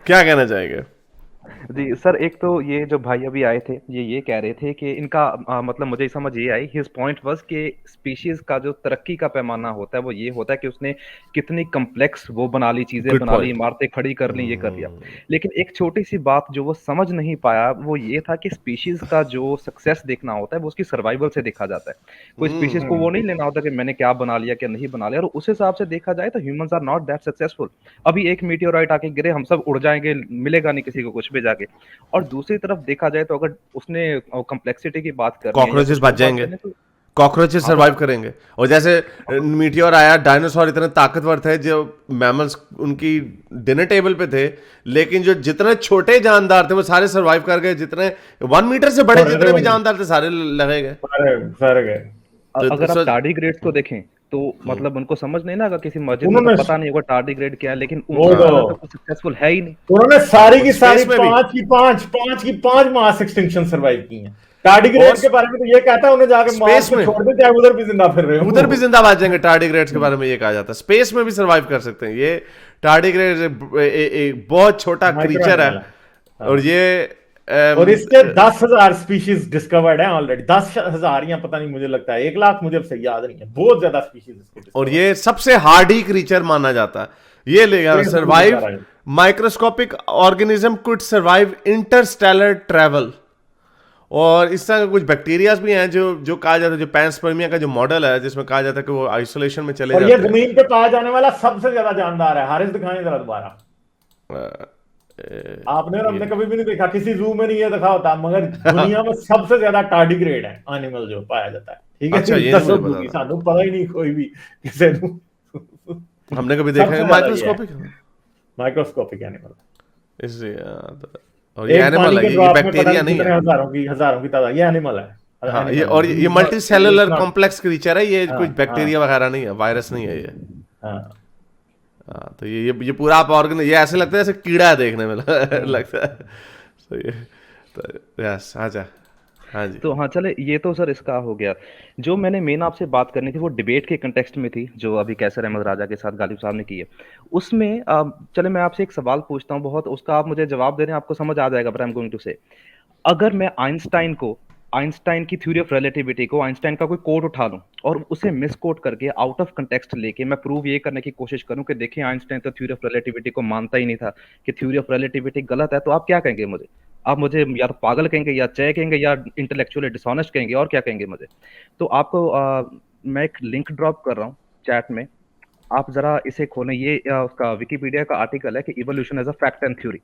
क्या कहना चाहेंगे? जी सर, एक तो ये जो भाई अभी आए थे ये कह रहे थे कि इनका मतलब मुझे समझ ये आई, हिज पॉइंट वाज कि स्पीशीज का जो तरक्की का पैमाना होता है वो ये होता है कि उसने कितनी कम्प्लेक्स वो बना ली, चीजें गुड बना ली, पॉइंट। इमारतें खड़ी कर ली, ये कर लिया। लेकिन एक छोटी सी बात जो वो समझ नहीं पाया वो ये था कि स्पीशीज का जो सक्सेस देखना होता है वो उसकी सर्वाइवल से देखा जाता है। कोई स्पीशीज को वो नहीं लेना होता कि मैंने क्या बना लिया क्या नहीं बना लिया, और उस हिसाब से देखा जाए तो humans are not that successful. अभी एक मीटियोराइट आके गिरे, हम सब उड़ जाएंगे, मिलेगा नहीं किसी को कुछ भी जाके। और दूसरी तरफ देखा जाए तो अगर उसने कम्प्लेक्सिटी की बात करनी है या कॉकरोचेस कुछ बच और बात जाएंगे, करनी है तो कॉकरोचेस हाँ तो सर्वाइव करेंगे। और जैसे मीटियोर आया, डायनासोर इतने ताकतवर थे जो मैमल्स उनकी डिनर टेबल पे थे, लेकिन जो जितने छोटे जानदार थे वो सारे सर्वाइव कर गए, जितने 1 मीटर से बड़े थोड़े थे जितने भी वो, जानदार थे सारे लगे गए। सारे सारे गए। अगर आप तो टार्डिग्रेड्स को देखें तो मतलब उनको समझ नहीं ना, अगर किसी मस्जिद में तो उन्होंने पता नहीं होगा टार्डिग्रेड क्या है, लेकिन वो उनकी तो तरह तो कुछ सक्सेसफुल है ही नहीं। उन्होंने सारी की सारी स्पेस में भी, पांच मास एक्सटिंक्शन सर्वाइव की हैं। टार्डिग्रेड और के बारे में तो ये कहता है उन्हें जाके मार्स स्पेस पे में छोड़ दे, चाहे उधर भी जिंदा फिर रहे उधर भी हो। जिंदा बच जाएंगे। टार्डिग्रेड्स के बारे में ये कहा जाता है स्पेस में भी सर्वाइव कर सकते हैं ये। टार्डिग्रेड एक बहुत छोटा माइक्रो क्रीचर है, एनिमल है। और हाँ। ये और इसके 10,000 स्पीशीज डिस्कवर्ड है ऑलरेडी। 10,000 या पता नहीं, मुझे लगता है 1 लाख, मुझे अब से याद नहीं है। बहुत ज्यादा स्पीशीज इसके और डिस्कवर्ड ये सबसे हार्डी क्रीचर माना जाता है। ये लेगा सर्वाइव है। Microscopic organism could survive Interstellar travel. और इस तरह के कुछ बैक्टीरियाज भी हैं जो जो कहा जाता है, जो पैंस्पर्मिया का जो मॉडल है जिसमें कहा जाता है कि वो आइसोलेशन में चले और ये जाते हैं। जमीन पे पाया जाने वाला सबसे ज्यादा जानदार है। हारिस दिखाएं जरा दोबारा। आपने और हमने ये कभी भी नहीं देखा, किसी जू में नहीं ये देखा होता, मगर दुनिया में सबसे ज्यादा टार्डिग्रेड है एनिमल जो पाया जाता है। ठीक अच्छा, है, ये नहीं मुझे दसो पता दूंगी, था, सानू पता ही नहीं कोई भी किसी हमने कभी देखा है सबसे ज्यादा ये है माइक्रोस्कोपिक। Microscopic animal. इसलिए और ये एक एनिमल पानी है, के ये ड्रॉप में पता बैक्टीरिया नहीं नहीं कितने है। हजारों की तादाद, ये एनिमल है, हाँ, ये एनिमल और ये मल्टी सेलुलर है। कॉम्प्लेक्स क्रीचर है, ये हाँ कुछ हाँ बैक्टीरिया वगैरह नहीं है, वायरस नहीं है ये। हाँ। हाँ, तो ये पूरा आप ऑर्गन, ये ऐसे लगता है जैसे कीड़ा है देखने में लगता है। तो ये तो यस, आजा। हाँ जी। तो हाँ चले, ये तो सर इसका हो गया। जो मैंने मेन आपसे बात करनी थी वो डिबेट के कंटेक्स्ट में थी, जो अभी कैसर अहमद राजा के साथ गालिब साहब ने की है। उसमें चले मैं आपसे एक सवाल पूछता हूँ, बहुत उसका आप मुझे जवाब दे रहे हैं, आपको समझ आ जाएगा, but I am going to say. अगर मैं आइंस्टाइन की थ्योरी ऑफ रिलेटिविटी को, आइंस्टाइन का कोई कोट उठा लूं और उसे मिस कोट करके आउट ऑफ कंटेक्स्ट लेके मैं प्रूव ये करने की कोशिश करूं कि देखिए आइंस्टाइन तो थ्योरी ऑफ रिलेटिविटी को मानता ही नहीं था, कि थ्योरी ऑफ रिलेटिविटी गलत है, तो आप क्या कहेंगे मुझे? आप मुझे या तो पागल कहेंगे, या चय कहेंगे, या इंटेलेक्चुअली डिसऑनेस्ट कहेंगे, और क्या कहेंगे मुझे? तो आपको मैं एक लिंक ड्रॉप कर रहा हूँ चैट में, आप जरा इसे खोलें। ये उसका विकिपीडिया का आर्टिकल है कि evolution as a fact and theory.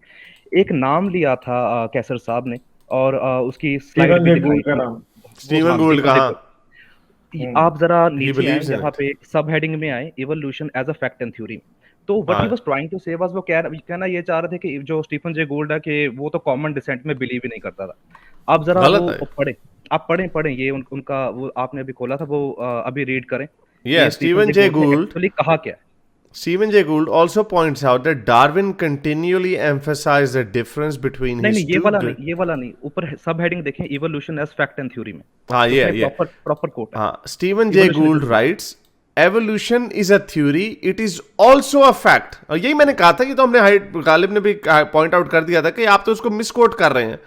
एक नाम लिया था कैसर साहब ने, और उसकी स्लाइड स्टीवन भी जे दिखाई गूल्ड का थी। नाम। वो स्टीवन हाँ, गोल्ड स्टीफन का, जे हाँ, गोल्ड। आप जरा ही नीचे आए, बिलीव्स इन यहाँ इट। पे सब हेडिंग में आए, evolution as a fact and theory. तो व्हाट ही हाँ, was trying to say was, वो कहना ये चाह रहे थे कि जो स्टीफन जे गोल्ड है कि वो तो कॉमन डिसेंट में बिलीव ही नहीं करता था। आप जरा गलत वो है पढ़ें, आप पढ़ें ये उनका वो आपने अभी खोला था, वो अभी रीड करें ये कि स्टीफन स्टीवन जे जे गोल्ड ने गोल्ड। एक्चुअली कहा क्या है। Stephen Jay Gould also points out that Darwin continually emphasized the difference between नहीं his नहीं, ये two. वाला नहीं, ये वाला नहीं, ऊपर सब हेडिंग देखें, evolution as fact and theory में। हाँ, ये उसमें है, ये प्रॉपर प्रॉपर कोट है, हाँ, Stephen Jay evolution is Gould writes, evolution is a theory, it is also a fact. और यही मैंने कहा था, कि तो हमने गालिब ने भी पॉइंट आउट कर दिया था कि आप तो उसको मिसकोट कर रहे हैं।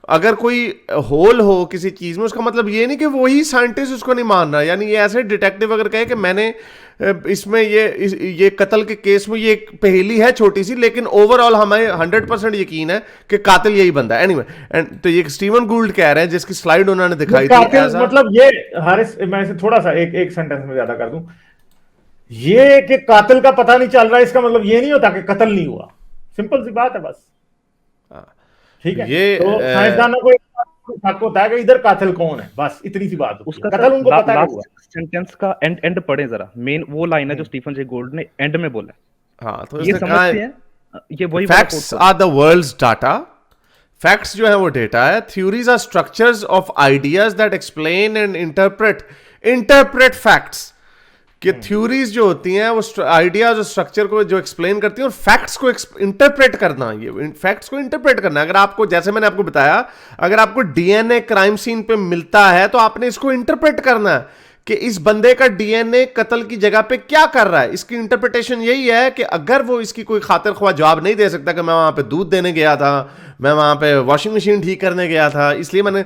अगर कोई होल हो किसी चीज में, उसका मतलब ये नहीं कि वही साइंटिस्ट उसको नहीं मान रहा। यानी ये ऐसे डिटेक्टिव अगर कहे कि मैंने इसमें ये कत्ल के केस में ये एक पहेली है छोटी सी, लेकिन ओवरऑल हमें 100% यकीन है कि कातिल यही बंदा है। एनीवे, एंड तो ये स्टीवन गोल्ड कह रहे हैं, जिसकी स्लाइड उन्होंने दिखाई थी कातिल ऐसा। मतलब ये, हारिस मैं इसे थोड़ा सा एक सेंटेंस में ज्यादा कर दूं। ये कि कातिल का पता नहीं चल रहा है, इसका मतलब ये नहीं होता कि कत्ल नहीं हुआ। सिंपल सी बात है बस। ठीक है, ये तो साइंसदानों को शक होता है कि इधर कातिल कौन है, बस इतनी सी बात होती उसका है। कत्ल उनको पता है कि हुआ। लास्ट सेंटेंस का एंड एंड पढ़े जरा, मेन वो लाइन है जो स्टीफन जे गोल्ड ने एंड में बोला हाँ, तो है। ये इसने कहा समझते हैं, ये वही वाला quote facts are the world's data. Facts जो है वो डेटा है। Theories are structures of ideas that explain and interpret facts. कि थ्योरीज जो होती हैं वो आइडियाज और स्ट्रक्चर को जो एक्सप्लेन करती हैं, और फैक्ट्स को इंटरप्रेट करना, ये फैक्ट्स को इंटरप्रेट करना। अगर आपको, जैसे मैंने आपको बताया, अगर आपको डीएनए क्राइम सीन पे मिलता है तो आपने इसको इंटरप्रेट करना है कि इस बंदे का डीएनए कत्ल की जगह पे क्या कर रहा है। इसकी इंटरप्रिटेशन यही है कि अगर वो इसकी कोई खातिर ख्वाह जवाब नहीं दे सकता कि मैं वहां पे दूध देने गया था, मैं वहां पे वॉशिंग मशीन ठीक करने गया था, इसलिए मैंने,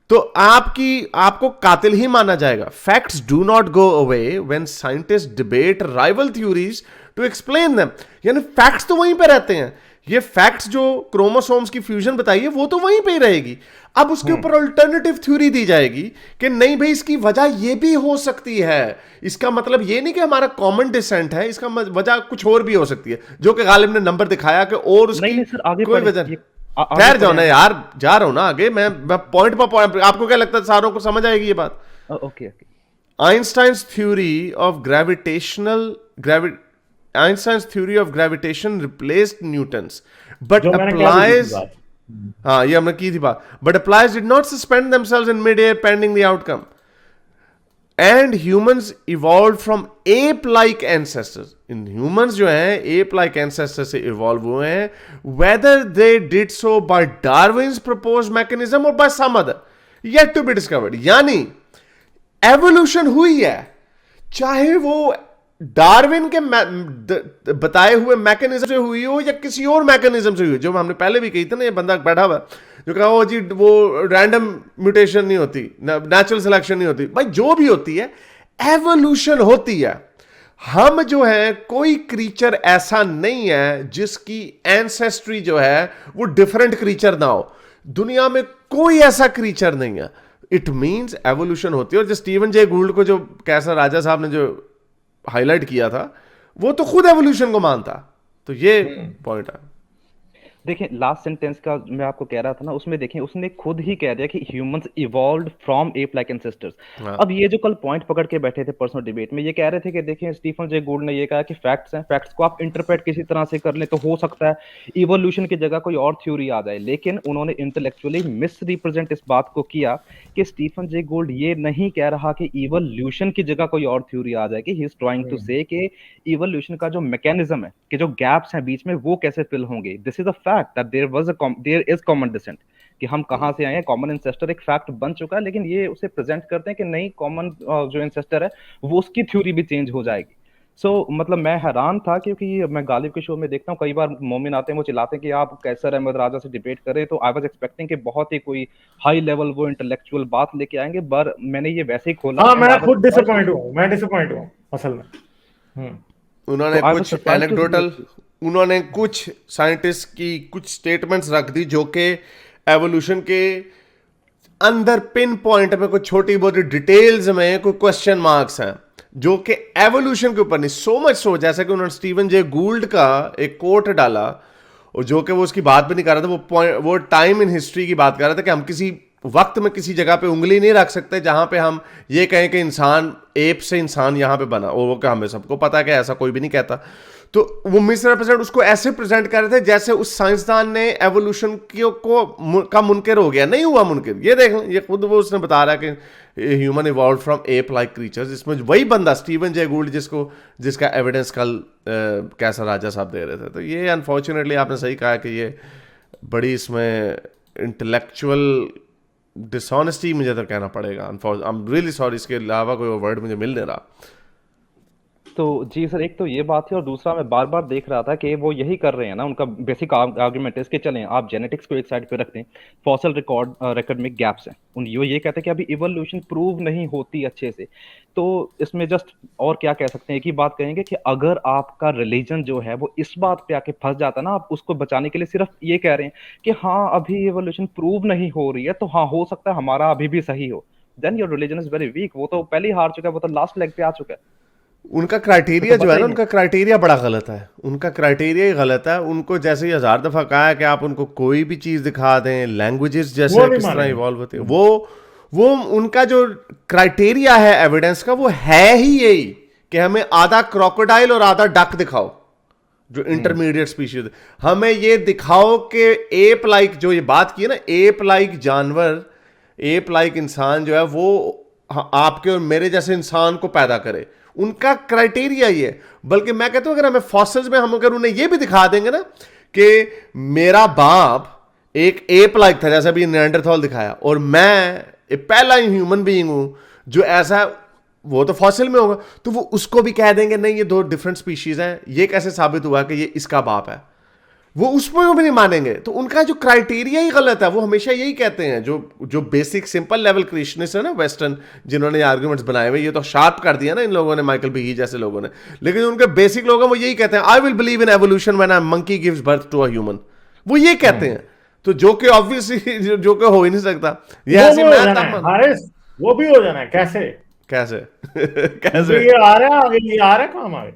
तो आपको कातिल ही माना जाएगा। Facts do not go away when scientist debate rival theories to explain them. यानी फैक्ट्स तो वहीं पे रहते हैं। ये फैक्ट्स जो क्रोमोसोम्स की फ्यूजन बताई है वो तो वहीं पे ही रहेगी। अब उसके ऊपर अल्टरनेटिव थ्योरी दी जाएगी कि नहीं भाई इसकी वजह ये भी हो सकती है। इसका मतलब ये नहीं कि हमारा कॉमन डिसेंट है, इसका वजह कुछ और भी हो सकती है, जो कि गालिब ने नंबर दिखाया कि और उसकी नहीं सर, आगे कोई वजह। ठहर जाओ ना यार, जा रहा हूं ना आगे, मैं पॉइंट पर पॉइंट। आपको क्या लगता है सारों को समझ आएगी ये बात? Okay. Einstein's theory of Einstein's theory of gravitation replaced Newton's, but जो मैंने क्या बोली थी बात। हाँ ये हमने की थी बात, but applies did not suspend themselves in mid-air pending the outcome. And humans evolved from ape-like ancestors. In humans जो हैं ape-like ancestors से evolve हुए हैं, whether they did so by Darwin's proposed mechanism or by some other, yet to be discovered. यानी evolution हुई है, चाहे वो डार्विन के बताए हुए मैकेनिज्म से हुई हो या किसी और मैकेनिज्म से हुई हो। जो हमने पहले भी कही थी ना, ये बंदा बैठा हुआ जो कहा वो जी वो रैंडम म्यूटेशन नहीं होती, नेचुरल सिलेक्शन नहीं होती। भाई जो भी होती है एवोल्यूशन होती है। हम जो है कोई क्रीचर ऐसा नहीं है जिसकी एंसेस्ट्री जो है वो डिफरेंट क्रीचर ना हो। दुनिया में कोई ऐसा क्रीचर नहीं है। इट मीन्स एवोल्यूशन होती है। और जो स्टीवन जे गूल्ड को जो कैसर राजा साहब ने जो हाईलाइट किया था, वो तो खुद एवोल्यूशन को मानता। तो ये पॉइंट है। देखिए लास्ट सेंटेंस का मैं आपको कह रहा था ना, उसमें देखिए उसने खुद ही कह दिया कि humans evolved from ape like ancestors. अब ये जो कल पॉइंट पकड़ के बैठे थे पर्सनल डिबेट में, ये कह रहे थे कि देखिए स्टीफन जे गूल्ड ने ये कहा कि फैक्ट्स हैं, फैक्ट्स को आप इंटरप्रेट किसी तरह से कर लें तो हो सकता है इवोल्यूशन की जगह कोई और थ्योरी आ जाए। लेकिन उन्होंने इंटेलेक्चुअली मिस रिप्रेजेंट इस बात को किया कि स्टीफन जे गोल्ड ये नहीं कह रहा कि इवोल्यूशन की जगह कोई और थ्योरी आ जाएगी। ही इज ट्राइंग टू से कि इवोल्यूशन का जो मैकेनिज्म है, कि जो गैप्स हैं बीच में, वो कैसे फिल होंगे। This is a fact that there is common descent, कि हम कहां से आए हैं, कॉमन एंसेस्टर एक फैक्ट बन चुका है। लेकिन ये उसे प्रेजेंट करते हैं कि नहीं, कॉमन जो एंसेस्टर है वो उसकी थ्योरी भी चेंज हो जाएगी। मतलब मैं हैरान था, क्योंकि मैं गालिब के शो में देखता हूँ कई बार मोमिन आते हैं, वो चिल्लाते हैं कि आप कैसर अहमद राजा से डिबेट करें। तो आई वाज एक्सपेक्टिंग कि बहुत ही कोई हाई लेवल वो इंटेलेक्चुअल बात लेके आएंगे, पर मैंने ये वैसे ही खोला। हाँ, मैं खुद डिसअपॉइंट हूँ असल में। उन्होंने कुछ एनेक्डोटल, उन्होंने कुछ साइंटिस्ट की कुछ स्टेटमेंट्स रख दी जो कि एवोल्यूशन के अंदर पिन पॉइंट में कोई छोटी बहुत डिटेल्स में कोई क्वेश्चन मार्क्स हैं, जो कि एवोल्यूशन के ऊपर नहीं। सो मच सो, जैसा कि उन्होंने स्टीवन जे गूल्ड का एक कोट डाला, और जो कि वो उसकी बात भी नहीं कर रहा था, वो टाइम इन हिस्ट्री की बात कर रहा था कि हम किसी वक्त में किसी जगह पे उंगली नहीं रख सकते जहां पे हम ये कहें कि इंसान एप से इंसान यहां पे बना। और वो क्या, हमें सबको पता है कि ऐसा कोई भी नहीं कहता। तो वो मिस रिप्रेजेंट उसको ऐसे प्रेजेंट कर रहे थे जैसे उस साइंसदान ने एवोल्यूशन का मुनकर हो गया। नहीं हुआ मुनकर। ये देख, ये खुद वो उसने बता रहा है कि human evolve from ape like creatures. जिसमें वही बंदा स्टीवन जे गूल्ड जिसका एविडेंस कल कैसर राजा साहब दे रहे थे। तो ये अनफॉर्चुनेटली आपने सही कहा कि ये बड़ी इसमें इंटेलेक्चुअल डिसऑनेस्टी मुझे तो कहना पड़ेगा। आई एम रियली सॉरी, इसके अलावा कोई वर्ड मुझे मिल नहीं रहा। तो जी सर, एक तो ये बात है, और दूसरा मैं बार बार देख रहा था कि वो यही कर रहे हैं ना, उनका बेसिक आर्गुमेंट है इसके, चलें आप जेनेटिक्स को एक साइड पे रखते हैं, फॉसिल रिकॉर्ड में गैप्स हैं, ये कहते हैं कि अभी इवोल्यूशन प्रूव नहीं होती अच्छे से। तो इसमें जस्ट और क्या कह सकते हैं, एक ही बात कहेंगे कि अगर आपका रिलीजन जो है वो इस बात पे आके फंस जाता ना, आप उसको बचाने के लिए सिर्फ ये कह रहे हैं कि हाँ अभी इवोल्यूशन प्रूव नहीं हो रही है, तो हाँ हो सकता है हमारा अभी भी सही हो, then your religion is very weak. वो तो पहले ही हार चुका है, वो तो लास्ट लेग पे आ चुका है। उनका क्राइटेरिया जो है ना, उनका क्राइटेरिया बड़ा गलत है। उनका क्राइटेरिया ही गलत है। उनको जैसे ही 1000 दफा कहा है कि आप उनको कोई भी चीज दिखा दें, लैंग्वेजेस जैसे किस तरह इवॉल्व होती है, वो उनका जो क्राइटेरिया है एविडेंस का, वो है ही यही कि हमें आधा क्रोकोडाइल और आधा डक दिखाओ, जो इंटरमीडिएट स्पीशीज। हमें ये दिखाओ कि एप लाइक, जो ये बात की है ना, एप लाइक जानवर, एप लाइक इंसान जो है वो आपके और मेरे जैसे इंसान को पैदा करे। उनका क्राइटेरिया ये। बल्कि मैं कहता हूं अगर हमें फॉसिल्स में हम अगर उन्हें ये भी दिखा देंगे ना कि मेरा बाप एक एप लाइक था, जैसा भी निएंडरथॉल दिखाया, और मैं पहला ही ह्यूमन बीइंग हूं जो ऐसा वो तो फॉसिल में होगा, तो वो उसको भी कह देंगे नहीं ये दो डिफरेंट स्पीशीज हैं, ये कैसे साबित हुआ कि ये इसका बाप है, वो उसमें भी नहीं मानेंगे। तो उनका जो क्राइटेरिया ही गलत है। वो हमेशा यही कहते हैं, जो बेसिक सिंपल लेवल क्रिएशनिस्ट है ना वेस्टर्न, जिन्होंने आर्गुमेंट्स बनाए हुए, ये तो शार्प कर दिया ना इन लोगों ने, माइकल बीही जैसे लोगों ने, लेकिन उनके बेसिक लोग हैं वो यही कहते हैं, I will believe in evolution when a monkey gives birth to a human, वो ये कहते हैं। तो जो कि ऑब्वियसली जो कि हो ही नहीं सकता। ये ऐसे वो भी हो जाना है। कैसे कैसे ये आ रहा है आगे, ये आ रहा है काम आगे,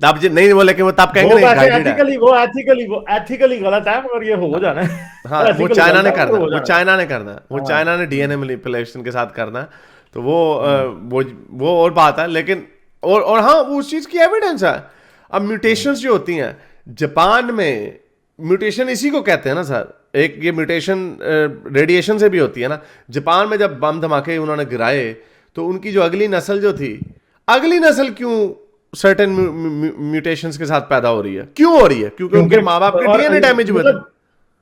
तब नहीं बोले कि वो तब कहेंगे नहीं गाइडेड है, वो एथिकली गलत है, मगर ये हो जाना है। हाँ वो चाइना ने करना, वो चाइना ने करना, वो चाइना ने डीएनए मैनिपुलेशन के साथ करना, तो वो और बात है। लेकिन और हाँ वो उस चीज की एविडेंस है। अब म्यूटेशंस जो होती हैं जापान में, म्यूटेशन इसी को कहते हैं ना सर, एक ये म्यूटेशन रेडिएशन से भी होती है ना। जापान में जब बम धमाके उन्होंने गिराए तो उनकी जो अगली नस्ल जो थी, अगली नस्ल क्यों सर्टेन म्यूटेशंस के साथ पैदा हो रही है, क्यों हो रही है? क्योंकि उनके माँ बाप के डीएनए डैमेज हुए थे।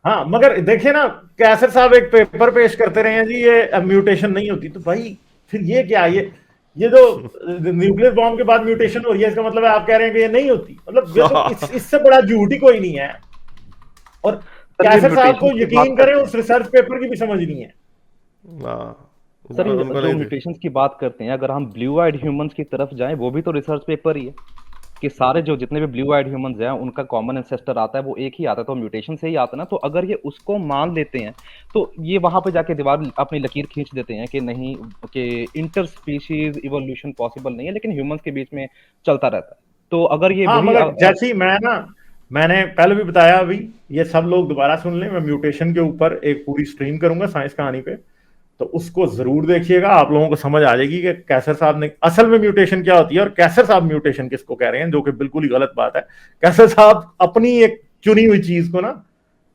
हाँ मगर देखिए ना, कैसर साहब एक पेपर पेश करते रहे हैं जी ये म्यूटेशन नहीं होती, तो भाई फिर ये क्या, ये जो न्यूक्लियर बॉम्ब के बाद म्यूटेशन हो रही है, इसका मतलब है आप कह रहे हैं कि ये नहीं होती? मतलब ये तो इससे बड़ा झूठ ही कोई नहीं है। और कैसर साहब को यकीन करें, उस रिसर्च पेपर की भी समझ नहीं है। सर जो म्यूटेशंस की बात करते हैं, अगर हम ब्लू आइड ह्यूमंस की तरफ जाएं, वो भी तो रिसर्च पेपर ही है कि सारे जो जितने भी ब्लू आइड ह्यूमंस हैं उनका कॉमन एंसेस्टर आता है, वो एक ही आता है, तो म्यूटेशन से ही आता है ना। तो अगर ये उसको मान लेते हैं तो ये वहां पे जाके दीवार अपनी लकीर खींच देते हैं कि नहीं, कि इंटर स्पीशीज इवोल्यूशन पॉसिबल नहीं है, लेकिन ह्यूमंस के बीच में चलता रहता है। तो अगर ये जैसी मैंने पहले भी बताया, अभी ये सब लोग दोबारा सुन लें, मैं म्यूटेशन के ऊपर एक पूरी स्ट्रीम करूंगा साइंस कहानी पे, तो उसको जरूर देखिएगा, आप लोगों को समझ आ जाएगी कि कैसर साहब ने असल में म्यूटेशन क्या होती है और कैसर साहब म्यूटेशन किसको कह रहे हैं, जो कि बिल्कुल ही गलत बात है। कैसर साहब अपनी एक चुनी हुई चीज को ना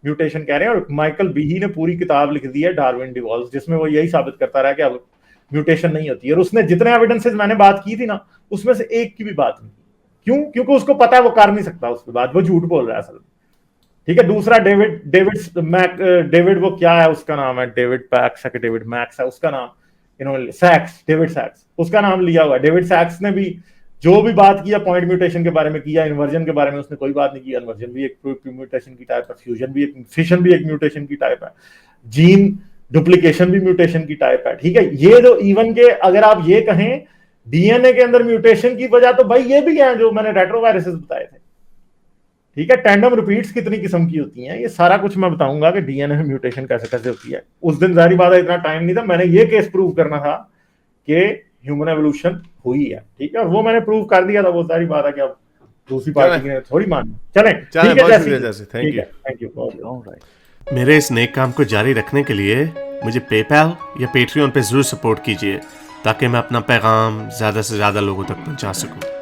म्यूटेशन कह रहे हैं, और माइकल बीही ने पूरी किताब लिख दी है डार्विन डिवॉल्व्स, जिसमें वो यही साबित करता रहा कि अब म्यूटेशन नहीं होती है। और उसने जितने एविडेंसेस मैंने बात की थी ना, उसमें से एक की भी बात नहीं। क्यों? क्योंकि उसको पता है वो कर नहीं सकता उसके बाद, वो झूठ बोल रहा है असल में। ठीक है। दूसरा डेविड वो क्या है उसका नाम है, डेविड पैक्स है कि डेविड मैक्स है उसका नाम, इन्होंने सैक्स, डेविड सैक्स उसका नाम लिया हुआ है। डेविड सैक्स ने भी जो भी बात किया पॉइंट म्यूटेशन के बारे में किया, इन्वर्जन के बारे में उसने कोई बात नहीं की। इन्वर्जन भी एक म्यूटेशन की टाइप है, फ्यूजन भी एक, फिशन भी एक म्यूटेशन की टाइप है, जीन डुप्लीकेशन भी म्यूटेशन की टाइप है। ठीक है। ये जो इवन के अगर आप ये कहें डीएनए के अंदर म्यूटेशन की वजह, तो भाई ये भी है जो मैंने रेट्रोवायरसेस बताए थे। ठीक है। टैंडम रिपीट्स कितनी किस्म की होती हैं, ये सारा कुछ मैं बताऊंगा कि डीएनए में म्यूटेशन कैसे कैसे होती है। उस दिन जाहिर बात है इतना टाइम नहीं था, मैंने ये केस प्रूव करना था कि ह्यूमन एवोल्यूशन हुई है। ठीक है। और वो मैंने प्रूव कर दिया था, वो सारी बात है कि अब दूसरी पार्टी ने थोड़ी मानी। चलें, थैंक यू। मेरे इस नेक काम को जारी रखने के लिए मुझे पेपैल या पेट्रियन पे जरूर सपोर्ट कीजिए, ताकि मैं अपना पैगाम ज्यादा से ज्यादा लोगों तक पहुंचा सकूं।